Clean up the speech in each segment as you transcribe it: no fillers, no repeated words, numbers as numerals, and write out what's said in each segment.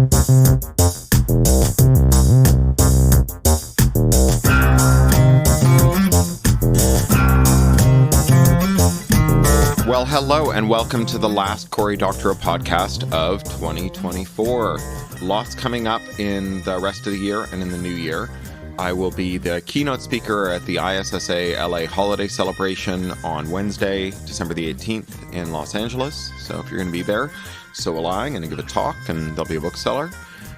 Well, hello and welcome to the last Cory Doctorow podcast of 2024. Lots coming up in the rest of the year and in the new year. I will be the keynote speaker at the ISSA LA holiday celebration on Wednesday, December the 18th in Los Angeles. So if you're going to be there, so will I. I'm going to give a talk and there'll be a bookseller.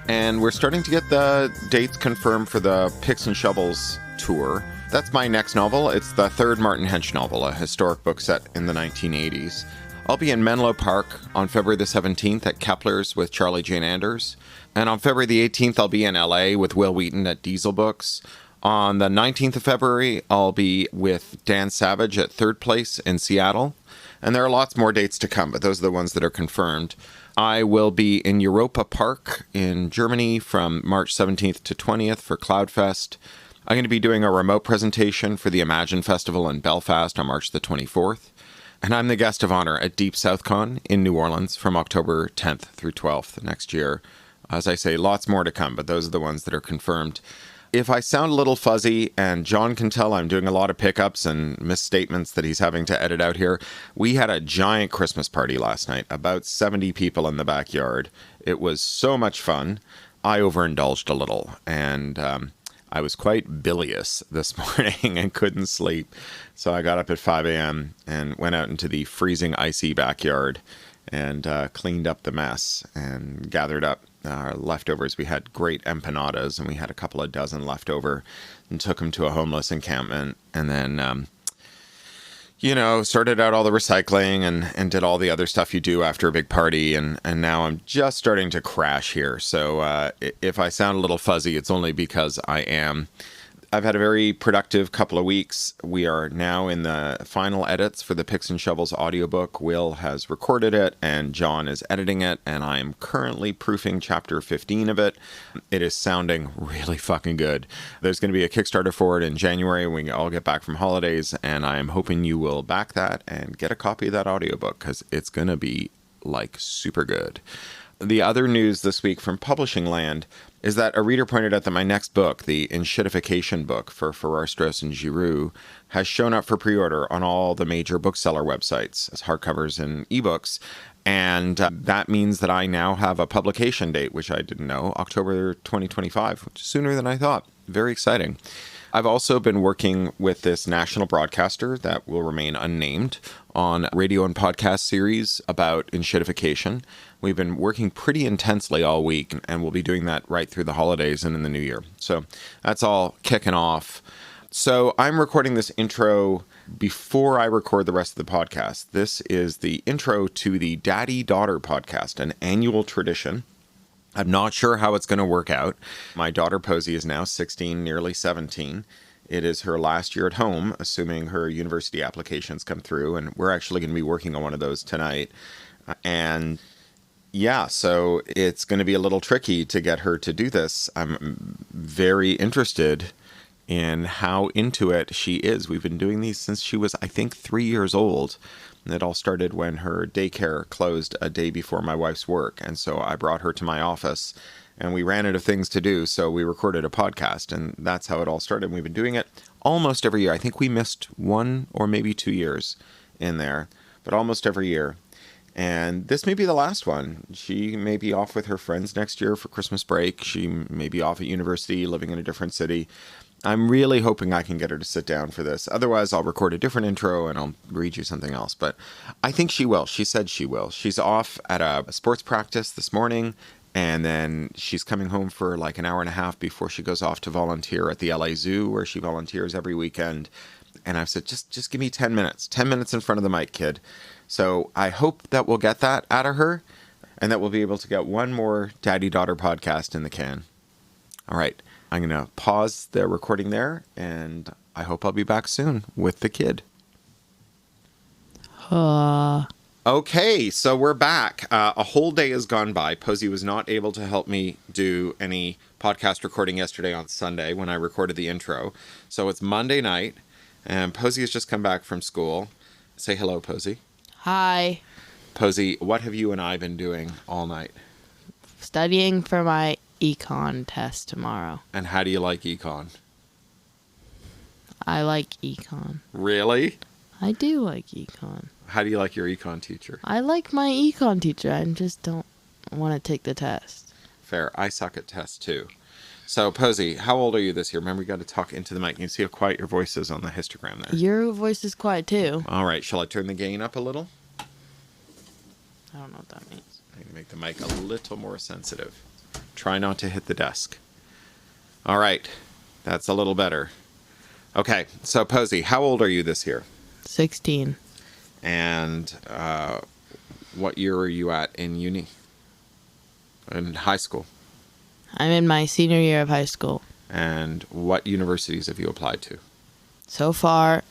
And we're starting to get the dates confirmed for the Picks and Shovels tour. That's my next novel. It's the third Martin Hench novel, a historic book set in the 1980s. I'll be in Menlo Park on February the 17th at Kepler's with Charlie Jane Anders. And on February the 18th, I'll be in LA with Will Wheaton at Diesel Books. On the 19th of February, I'll be with Dan Savage at Third Place in Seattle. And there are lots more dates to come, but those are the ones that are confirmed. I will be in Europa Park in Germany from March 17th to 20th for Cloudfest. I'm going to be doing a remote presentation for the Imagine Festival in Belfast on March the 24th. And I'm the guest of honor at Deep South Con in New Orleans from October 10th through 12th next year. As I say, lots more to come, but those are the ones that are confirmed. If I sound a little fuzzy, and John can tell I'm doing a lot of pickups and misstatements that he's having to edit out here, we had a giant Christmas party last night, about 70 people in the backyard. It was so much fun. I overindulged a little, and I was quite bilious this morning and couldn't sleep. So I got up at 5 a.m. and went out into the freezing, icy backyard and cleaned up the mess and gathered up our leftovers. We had great empanadas, and we had a couple of dozen left over and took them to a homeless encampment. And then, sorted out all the recycling and did all the other stuff you do after a big party. And now I'm just starting to crash here. So if I sound a little fuzzy, it's only because I am. I've had a very productive couple of weeks. We are now in the final edits for the Picks and Shovels audiobook. Will has recorded it and John is editing it, and I'm currently proofing chapter 15 of it. It is sounding really fucking good. There's going to be a Kickstarter for it in January when we all get back from holidays, and I'm hoping you will back that and get a copy of that audiobook because it's going to be like super good. The other news this week from Publishing Land is that a reader pointed out that my next book, the Enshittification book for Farrar, Straus and Giroux, has shown up for pre-order on all the major bookseller websites as hardcovers and ebooks. And that means that I now have a publication date, which I didn't know, October 2025, which is sooner than I thought. Very exciting. I've also been working with this national broadcaster that will remain unnamed on radio and podcast series about enshittification. We've been working pretty intensely all week, and we'll be doing that right through the holidays and in the new year. So that's all kicking off. So I'm recording this intro before I record the rest of the podcast. This is the intro to the Daddy-Daughter podcast, an annual tradition. I'm not sure how it's going to work out. My daughter Posey is now 16, nearly 17. It is her last year at home, assuming her university applications come through, and we're actually going to be working on one of those tonight. And yeah, so it's going to be a little tricky to get her to do this. I'm very interested in how into it she is. We've been doing these since she was, I think, 3 years old. And it all started when her daycare closed a day before my wife's work. And so I brought her to my office and we ran out of things to do. So we recorded a podcast, and that's how it all started. We've been doing it almost every year. I think we missed 1 or maybe 2 years in there, but almost every year. And this may be the last one. She may be off with her friends next year for Christmas break. She may be off at university, living in a different city. I'm really hoping I can get her to sit down for this. Otherwise, I'll record a different intro and I'll read you something else. But I think she will. She said she will. She's off at a sports practice this morning, and then she's coming home for like an hour and a half before she goes off to volunteer at the LA Zoo, where she volunteers every weekend. And I've said, just give me 10 minutes. 10 minutes in front of the mic, kid. So I hope that we'll get that out of her, and that we'll be able to get one more Daddy-Daughter podcast in the can. All right. I'm going to pause the recording there, and I hope I'll be back soon with the kid. Okay, so we're back. A whole day has gone by. Posey was not able to help me do any podcast recording yesterday on Sunday when I recorded the intro. So it's Monday night, and Posey has just come back from school. Say hello, Posey. Hi. Posey, what have you and I been doing all night? Studying for my econ test tomorrow. And how do you like econ? I like econ. Really? I do like econ. How do you like your econ teacher? I like my econ teacher. I just don't want to take the test. Fair. I suck at tests too. So, Posey, how old are you this year? Remember, you got to talk into the mic. You can see how quiet your voice is on the histogram there. Your voice is quiet too. All right. Shall I turn the gain up a little? I don't know what that means. I can make the mic a little more sensitive. Try not to hit the desk. All right. That's a little better. Okay. So, Posey, how old are you this year? 16. And what year are you at in uni? In high school? I'm in my senior year of high school. And what universities have you applied to? So far,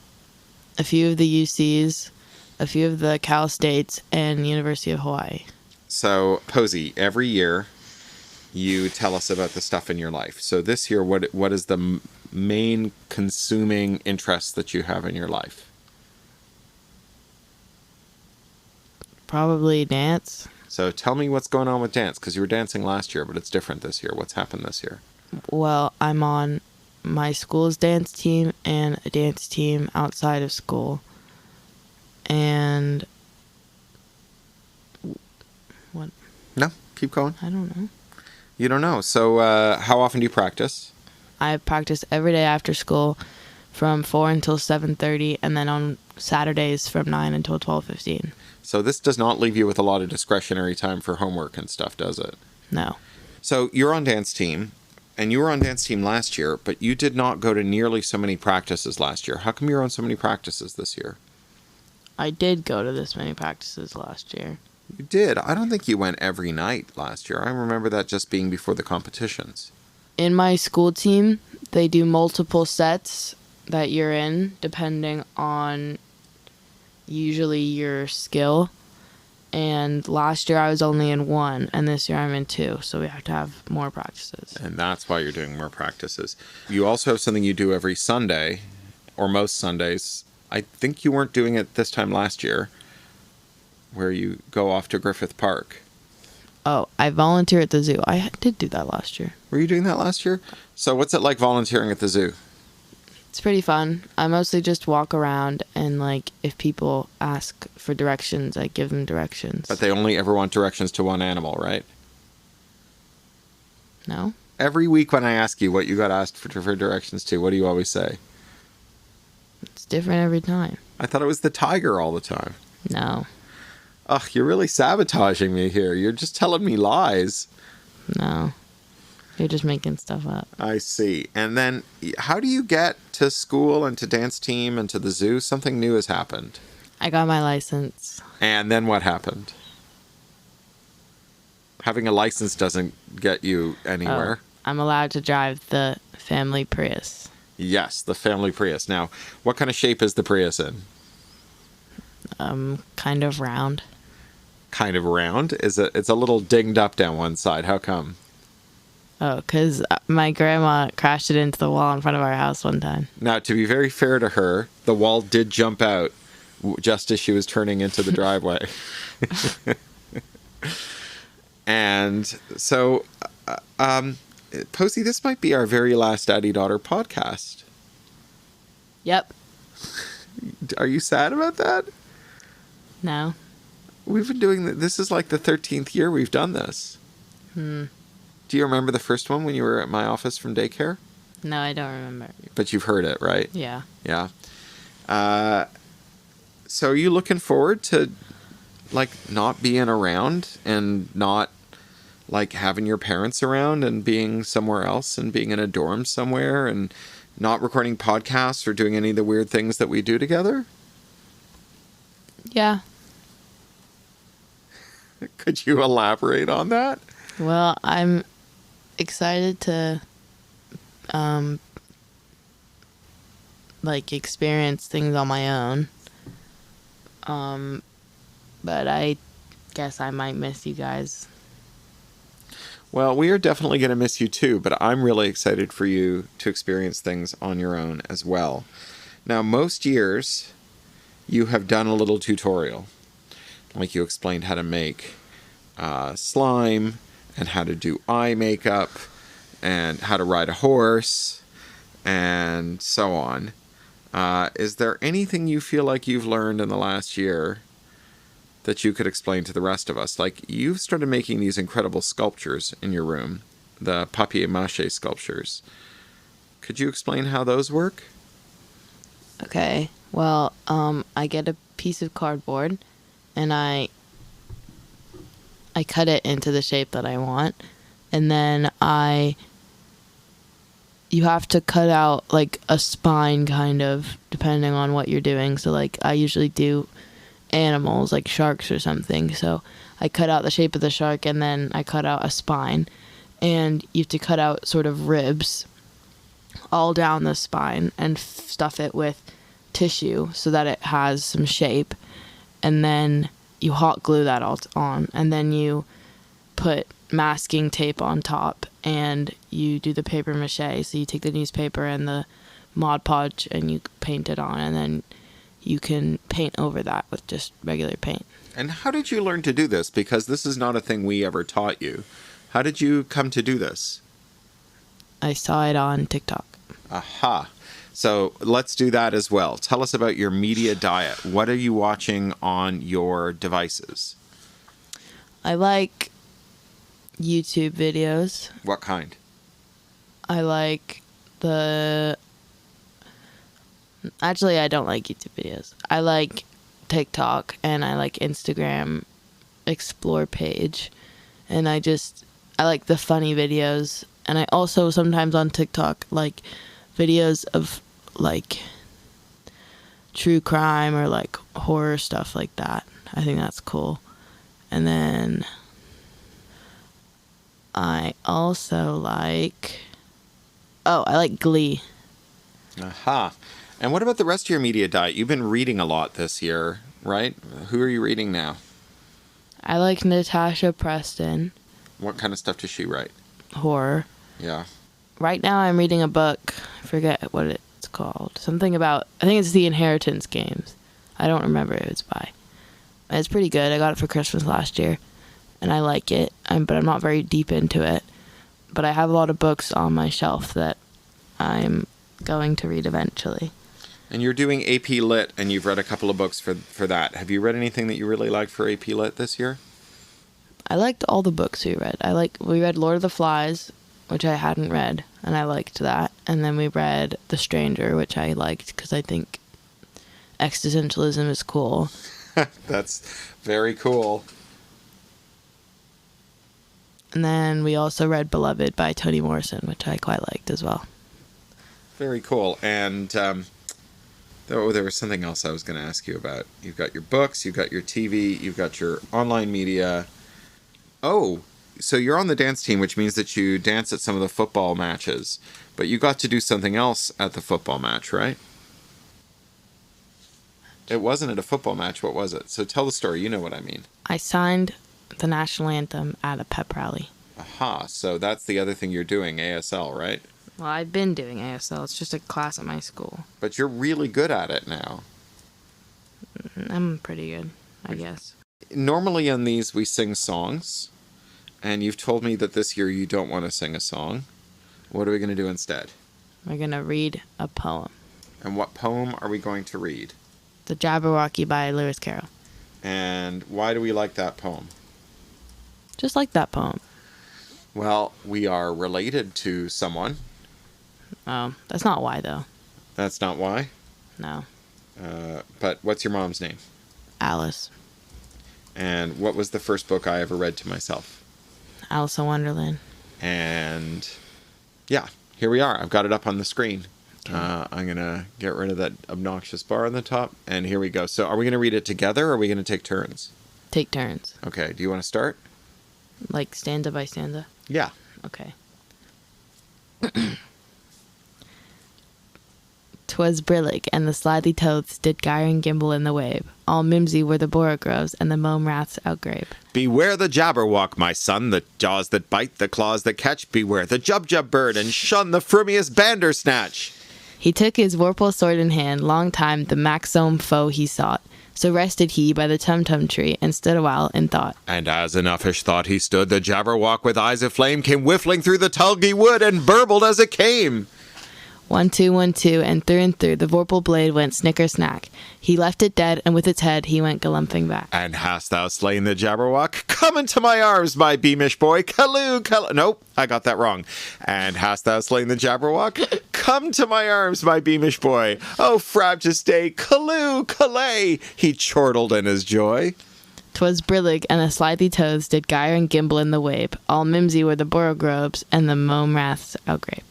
a few of the UCs, a few of the Cal States, and University of Hawaii. So, Posey, every year you tell us about the stuff in your life. So this year, what is the main consuming interest that you have in your life? Probably dance. So tell me what's going on with dance, because you were dancing last year, but it's different this year. What's happened this year? Well, I'm on my school's dance team and a dance team outside of school. And what? No, keep going. I don't know. You don't know. So how often do you practice? I practice every day after school from 4 until 7:30, and then on Saturdays from 9 until 12:15. So this does not leave you with a lot of discretionary time for homework and stuff, does it? No. So you're on dance team, and you were on dance team last year, but you did not go to nearly so many practices last year. How come you're on so many practices this year? I did go to this many practices last year. You did. I don't think you went every night last year. I remember that just being before the competitions. In my school team, they do multiple sets that you're in, depending on usually your skill. And last year I was only in one, and this year I'm in two, so we have to have more practices. And that's why you're doing more practices. You also have something you do every Sunday, or most Sundays. I think you weren't doing it this time last year, where you go off to Griffith Park. Oh, I volunteer at the zoo. I did do that last year. Were you doing that last year? So what's it like volunteering at the zoo? It's pretty fun. I mostly just walk around, and like if people ask for directions, I give them directions. But they only ever want directions to one animal, right? No? Every week when I ask you what you got asked for directions to, what do you always say? It's different every time. I thought it was the tiger all the time. No. Ugh, you're really sabotaging me here. You're just telling me lies. No. You're just making stuff up. I see. And then how do you get to school and to dance team and to the zoo? Something new has happened. I got my license. And then what happened? Having a license doesn't get you anywhere. Oh, I'm allowed to drive the family Prius. Yes, the family Prius. Now, what kind of shape is the Prius in? Kind of round. Kind of round? It's a little dinged up down one side. How come? Oh, because my grandma crashed it into the wall in front of our house one time. Now, to be very fair to her, the wall did jump out just as she was turning into the driveway. And so, Posey, this might be our very last Daddy-Daughter podcast. Yep. Are you sad about that? No. We've been doing this is like the 13th year we've done this. Do you remember the first one when you were at my office from daycare? No, I don't remember. But you've heard it, right? Yeah. Yeah. So are you looking forward to, like, not being around and not, like, having your parents around and being somewhere else and being in a dorm somewhere and not recording podcasts or doing any of the weird things that we do together? Yeah. Could you elaborate on that? Well, I'm excited to like experience things on my own. But I guess I might miss you guys. Well, we are definitely going to miss you too, but I'm really excited for you to experience things on your own as well. Now, most years you have done a little tutorial, like you explained how to make slime and how to do eye makeup and how to ride a horse and so on. Is there anything you feel like you've learned in the last year that you could explain to the rest of us? Like, you've started making these incredible sculptures in your room, the papier-mâché sculptures. Could you explain how those work? Okay. Well, I get a piece of cardboard and I cut it into the shape that I want, and then you have to cut out like a spine, kind of, depending on what you're doing. So like I usually do animals like sharks or something, so I cut out the shape of the shark and then I cut out a spine, and you have to cut out sort of ribs all down the spine and stuff it with tissue so that it has some shape, and then you hot glue that all on, and then you put masking tape on top, and you do the paper mache. So you take the newspaper and the Mod Podge and you paint it on, and then you can paint over that with just regular paint. And how did you learn to do this? Because this is not a thing we ever taught you. How did you come to do this? I saw it on TikTok. Aha. So let's do that as well. Tell us about your media diet. What are you watching on your devices? I like YouTube videos. What kind? I like Actually, I don't like YouTube videos. I like TikTok, and I like Instagram Explore page. And I like the funny videos. And I also sometimes on TikTok like videos of like true crime or like horror stuff like that. I think that's cool. And then I also like I like Glee. Aha. And what about the rest of your media diet? You've been reading a lot this year, right? Who are you reading now? I like Natasha Preston. What kind of stuff does she write? Horror. Yeah. Right now I'm reading a book. I forget what it's called. Something about, I think it's The Inheritance Games. I don't remember who it's by. It's pretty good. I got it for Christmas last year, and I like it, but I'm not very deep into it. But I have a lot of books on my shelf that I'm going to read eventually. And you're doing AP Lit, and you've read a couple of books for that. Have you read anything that you really liked for AP Lit this year? I liked all the books we read. We read Lord of the Flies, which I hadn't read, and I liked that. And then we read The Stranger, which I liked because I think existentialism is cool. That's very cool. And then we also read Beloved by Toni Morrison, which I quite liked as well. Very cool. And there was something else I was going to ask you about. You've got your books, you've got your TV, you've got your online media. Oh, so you're on the dance team, which means that you dance at some of the football matches. But you got to do something else at the football match, right? It wasn't at a football match. What was it? So tell the story. You know what I mean. I signed the national anthem at a pep rally. Aha. So that's the other thing you're doing, ASL, right? Well, I've been doing ASL. It's just a class at my school. But you're really good at it now. I'm pretty good, I guess. Normally on these we sing songs, and you've told me that this year you don't want to sing a song. What are we going to do instead? We're going to read a poem. And what poem are we going to read? The Jabberwocky by Lewis Carroll. And why do we like that poem? Just like that poem. Well, we are related to someone. Oh, that's not why, though. That's not why? No. But what's your mom's name? Alice. And what was the first book I ever read to myself? Alice in Wonderland. And yeah, here we are. I've got it up on the screen. Okay. I'm going to get rid of that obnoxious bar on the top. And here we go. So are we going to read it together, or are we going to take turns? Take turns. Okay. Do you want to start? Like stanza by stanza? Yeah. Okay. 'Twas brillig, and the slithy toads did gyre and gimble in the wave. All mimsy were the borogoves, and the mome raths outgrabe. Beware the jabberwock, my son, the jaws that bite, the claws that catch. Beware the jub-jub bird, and shun the frumious bandersnatch. He took his vorpal sword in hand, long time the maxome foe he sought. So rested he by the tum-tum tree, and stood awhile in thought. And as in uffish thought he stood, the Jabberwock with eyes of flame came whiffling through the tulgey wood, and burbled as it came. 1, 2, 1, 2, and through, the vorpal blade went snicker-snack. He left it dead, and with its head he went galumphing back. And hast thou slain the Jabberwock? Come into my arms, my beamish boy. Calloo, calloo. Nope, I got that wrong. And hast thou slain the Jabberwock? Come to my arms, my beamish boy. Oh, frabjous day. Calloo, callay. He chortled in his joy. 'Twas brillig, and the slithy toads did gyre and gimble in the wabe. All mimsy were the boroughrobes, and the mome raths outgrape.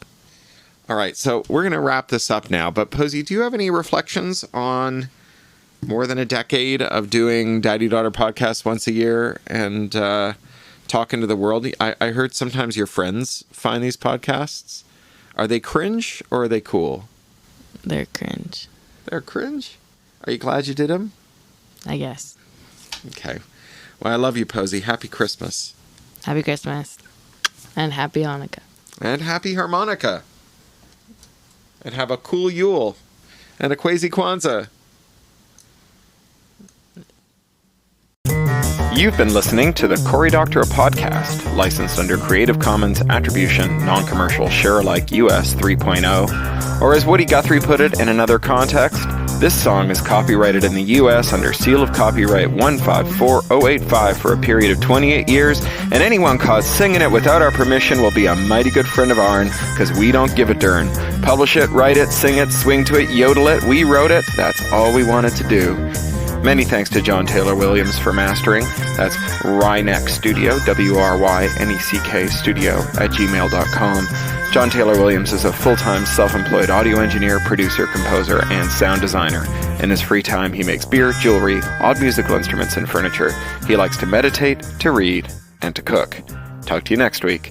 All right, so we're going to wrap this up now. But, Posey, do you have any reflections on more than a decade of doing Daddy-Daughter podcasts once a year and talking to the world? I heard sometimes your friends find these podcasts. Are they cringe or are they cool? They're cringe. They're cringe? Are you glad you did them? I guess. Okay. Well, I love you, Posey. Happy Christmas. Happy Christmas. And happy Hanukkah. And happy harmonica. And have a cool Yule. And a Kwezi Kwanzaa. You've been listening to the Cory Doctorow podcast, licensed under Creative Commons Attribution, Non-Commercial, Share-alike US 3.0. Or as Woody Guthrie put it in another context, this song is copyrighted in the US under seal of copyright 154085 for a period of 28 years, and anyone caught singing it without our permission will be a mighty good friend of ourn, because we don't give a darn. Publish it, write it, sing it, swing to it, yodel it, we wrote it, that's all we wanted to do. Many thanks to John Taylor Williams for mastering. That's Ryneck Studio, WRYNECK Studio @gmail.com. John Taylor Williams is a full-time self-employed audio engineer, producer, composer, and sound designer. In his free time, he makes beer, jewelry, odd musical instruments, and furniture. He likes to meditate, to read, and to cook. Talk to you next week.